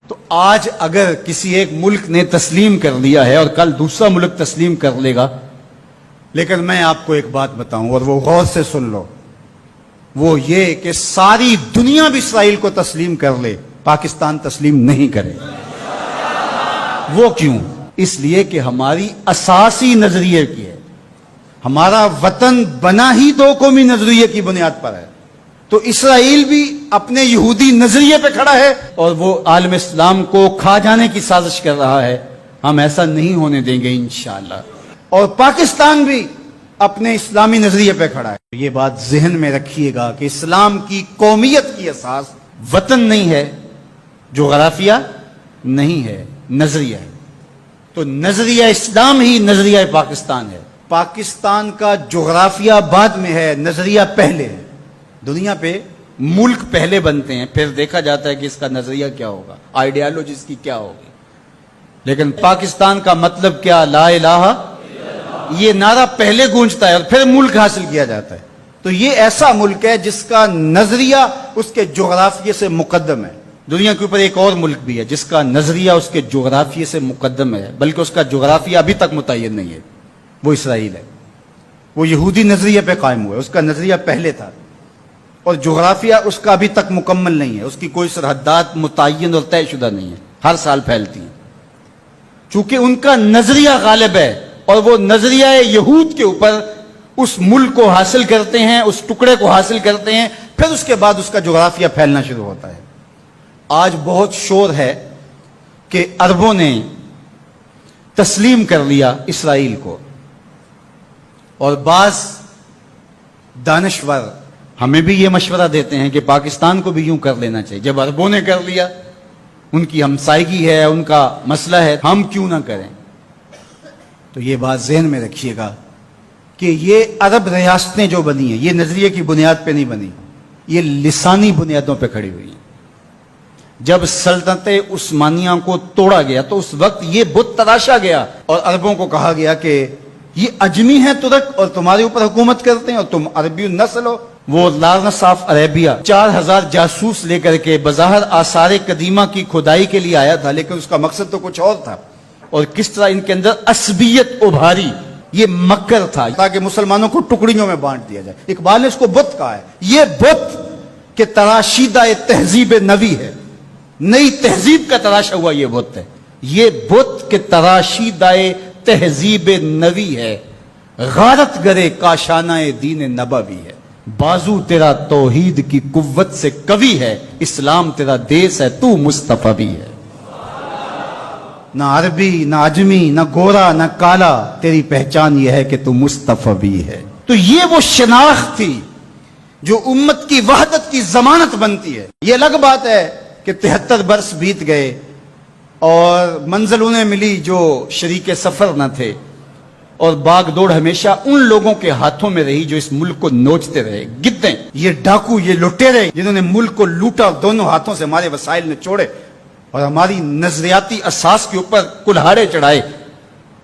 تو آج اگر کسی ایک ملک نے تسلیم کر لیا ہے اور کل دوسرا ملک تسلیم کر لے گا، لیکن میں آپ کو ایک بات بتاؤں اور وہ غور سے سن لو، وہ یہ کہ ساری دنیا بھی اسرائیل کو تسلیم کر لے، پاکستان تسلیم نہیں کرے۔ وہ کیوں؟ اس لیے کہ ہماری اساسی نظریے کی ہے، ہمارا وطن بنا ہی دو قومی نظریے کی بنیاد پر ہے۔ تو اسرائیل بھی اپنے یہودی نظریے پہ کھڑا ہے اور وہ عالم اسلام کو کھا جانے کی سازش کر رہا ہے۔ ہم ایسا نہیں ہونے دیں گے انشاءاللہ۔ اور پاکستان بھی اپنے اسلامی نظریے پہ کھڑا ہے۔ یہ بات ذہن میں رکھیے گا کہ اسلام کی قومیت کی اساس وطن نہیں ہے، جغرافیہ نہیں ہے، نظریہ ہے۔ تو نظریہ اسلام ہی نظریہ پاکستان ہے۔ پاکستان کا جغرافیہ بعد میں ہے، نظریہ پہلے ہے۔ دنیا پہ ملک پہلے بنتے ہیں، پھر دیکھا جاتا ہے کہ اس کا نظریہ کیا ہوگا، آئیڈیالوجی اس کی کیا ہوگی۔ لیکن پاکستان کا مطلب کیا؟ لا الہ، یہ نعرہ پہلے گونجتا ہے اور پھر ملک حاصل کیا جاتا ہے۔ تو یہ ایسا ملک ہے جس کا نظریہ اس کے جغرافیے سے مقدم ہے۔ دنیا کے اوپر ایک اور ملک بھی ہے جس کا نظریہ اس کے جغرافیے سے مقدم ہے، بلکہ اس کا جغرافیہ ابھی تک متعین نہیں ہے، وہ اسرائیل ہے۔ وہ یہودی نظریے پہ قائم ہوا ہے، اس کا نظریہ پہلے تھا اور جغرافیہ اس کا ابھی تک مکمل نہیں ہے، اس کی کوئی سرحدات متعین اور طے شدہ نہیں ہے، ہر سال پھیلتی ہیں۔ چونکہ ان کا نظریہ غالب ہے اور وہ نظریہ یہود کے اوپر اس ملک کو حاصل کرتے ہیں، اس ٹکڑے کو حاصل کرتے ہیں، پھر اس کے بعد اس کا جغرافیہ پھیلنا شروع ہوتا ہے۔ آج بہت شور ہے کہ عربوں نے تسلیم کر لیا اسرائیل کو، اور بعض دانشور ہمیں بھی یہ مشورہ دیتے ہیں کہ پاکستان کو بھی یوں کر لینا چاہیے۔ جب عربوں نے کر لیا، ان کی ہمسائیگی ہے، ان کا مسئلہ ہے، ہم کیوں نہ کریں؟ تو یہ بات ذہن میں رکھیے گا کہ یہ عرب ریاستیں جو بنی ہیں، یہ نظریے کی بنیاد پہ نہیں بنی، یہ لسانی بنیادوں پہ کھڑی ہوئی ہیں۔ جب سلطنت عثمانیہ کو توڑا گیا تو اس وقت یہ بت تراشا گیا اور عربوں کو کہا گیا کہ یہ اجمی ہیں ترک اور تمہارے اوپر حکومت کرتے ہیں اور تم عربی نسل ہو۔ وہ لارنس آف عربیہ 4000 جاسوس لے کر کے بظاہر آثار قدیمہ کی کھدائی کے لیے آیا تھا، لیکن اس کا مقصد تو کچھ اور تھا، اور کس طرح ان کے اندر عصبیت ابھاری، یہ مکر تھا تاکہ مسلمانوں کو ٹکڑیوں میں بانٹ دیا جائے۔ اقبال نے اس کو بت کہا ہے۔ یہ بت کہ تراشیدہ تہذیب نوی ہے، نئی تہذیب کا تراشا ہوا یہ بت ہے۔ یہ بت کہ تراشیدہ تہذیب نوی ہے، غارت گرے کاشانہ دین نبوی ہے۔ بازو تیرا توحید کی قوت سے قوی ہے، اسلام تیرا دیس ہے، تو مصطفی ہے۔ نہ عربی، نہ اجمی، نہ گورا، نہ کالا، تیری پہچان یہ ہے کہ تو مصطفی ہے۔ تو یہ وہ شناخت تھی جو امت کی وحدت کی ضمانت بنتی ہے۔ یہ الگ بات ہے کہ 73 برس بیت گئے اور منزل انہیں ملی جو شریک سفر نہ تھے، اور باغ دوڑ ہمیشہ ان لوگوں کے ہاتھوں میں رہی جو اس ملک کو نوچتے رہے۔ گدیں، یہ ڈاکو، یہ لٹیرے جنہوں نے ملک کو لوٹا، دونوں ہاتھوں سے ہمارے وسائل نے چھوڑے اور ہماری نظریاتی اساس کے اوپر کلہاڑے چڑھائے۔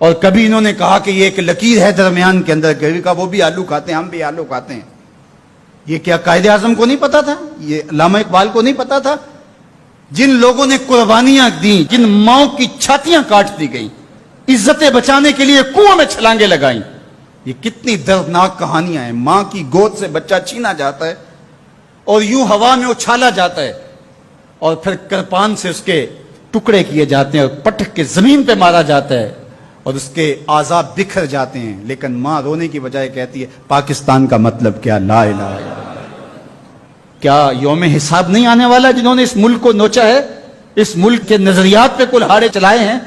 اور کبھی انہوں نے کہا کہ یہ ایک لکیر ہے درمیان کے اندر، کبھی کہا وہ بھی آلو کھاتے ہیں، ہم بھی آلو کھاتے ہیں۔ یہ کیا قائد اعظم کو نہیں پتا تھا؟ یہ علامہ اقبال کو نہیں پتا تھا؟ جن لوگوں نے قربانیاں دیں، جن ماؤں کی چھاتیاں کاٹ دی گئیں، عزتیں بچانے کے لیے کنویں میں چھلانگیں لگائیں، یہ کتنی دردناک کہانیاں ہیں۔ ماں کی گود سے بچہ چھینا جاتا ہے اور یوں ہوا میں اچھالا جاتا ہے اور پھر کرپان سے اس کے ٹکڑے کیے جاتے ہیں اور پٹک کے زمین پہ مارا جاتا ہے اور اس کے اعضاء بکھر جاتے ہیں، لیکن ماں رونے کی بجائے کہتی ہے پاکستان کا مطلب کیا؟ لا الہ الا اللہ۔ کیا یوم حساب نہیں آنے والا جنہوں نے اس ملک کو نوچا ہے، اس ملک کے نظریات پہ کلہاڑے چلائے ہیں،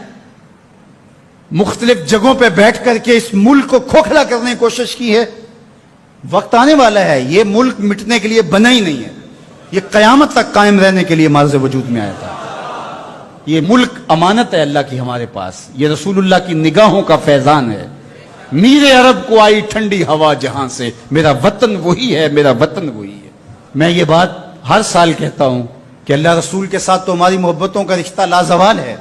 مختلف جگہوں پہ بیٹھ کر کے اس ملک کو کھوکھلا کرنے کی کوشش کی ہے؟ وقت آنے والا ہے، یہ ملک مٹنے کے لیے بنا ہی نہیں ہے، یہ قیامت تک قائم رہنے کے لیے معرض وجود میں آیا تھا۔ یہ ملک امانت ہے اللہ کی ہمارے پاس، یہ رسول اللہ کی نگاہوں کا فیضان ہے۔ میرے عرب کو آئی ٹھنڈی ہوا جہاں سے، میرا وطن وہی ہے، میرا وطن وہی ہے۔ میں یہ بات ہر سال کہتا ہوں کہ اللہ رسول کے ساتھ تو ہماری محبتوں کا رشتہ لازوال ہے،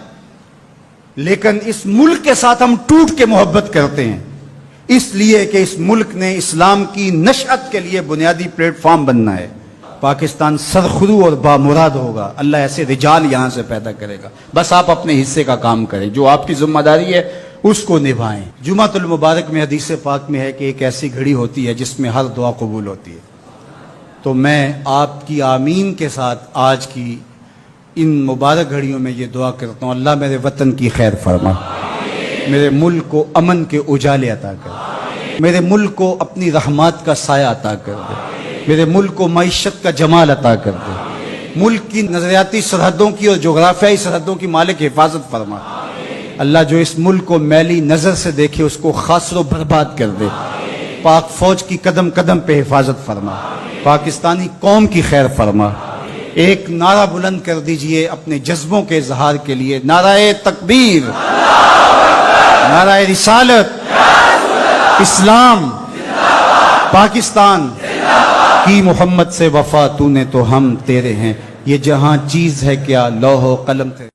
لیکن اس ملک کے ساتھ ہم ٹوٹ کے محبت کرتے ہیں، اس لیے کہ اس ملک نے اسلام کی نشأت کے لیے بنیادی پلیٹ فارم بننا ہے۔ پاکستان سرخرو اور بامراد ہوگا، اللہ ایسے رجال یہاں سے پیدا کرے گا۔ بس آپ اپنے حصے کا کام کریں، جو آپ کی ذمہ داری ہے اس کو نبھائیں۔ جمعۃ المبارک میں حدیث پاک میں ہے کہ ایک ایسی گھڑی ہوتی ہے جس میں ہر دعا قبول ہوتی ہے۔ تو میں آپ کی آمین کے ساتھ آج کی ان مبارک گھڑیوں میں یہ دعا کرتا ہوں، اللہ میرے وطن کی خیر فرما، میرے ملک کو امن کے اجالے عطا کر، میرے ملک کو اپنی رحمات کا سایہ عطا کر دے، میرے ملک کو معیشت کا جمال عطا کر دے، ملک کی نظریاتی سرحدوں کی اور جغرافیائی سرحدوں کی مالک حفاظت فرما۔ اللہ جو اس ملک کو میلی نظر سے دیکھے اس کو خاصر و برباد کر دے، پاک فوج کی قدم قدم پہ حفاظت فرما، پاکستانی قوم کی خیر فرما۔ ایک نعرہ بلند کر دیجئے اپنے جذبوں کے اظہار کے لیے، نعرہ تکبیر، نعرہ رسالت، اسلام، پاکستان کی محمد سے وفا، تو نے تو ہم تیرے ہیں، یہ جہاں چیز ہے کیا لوح و قلم تھے۔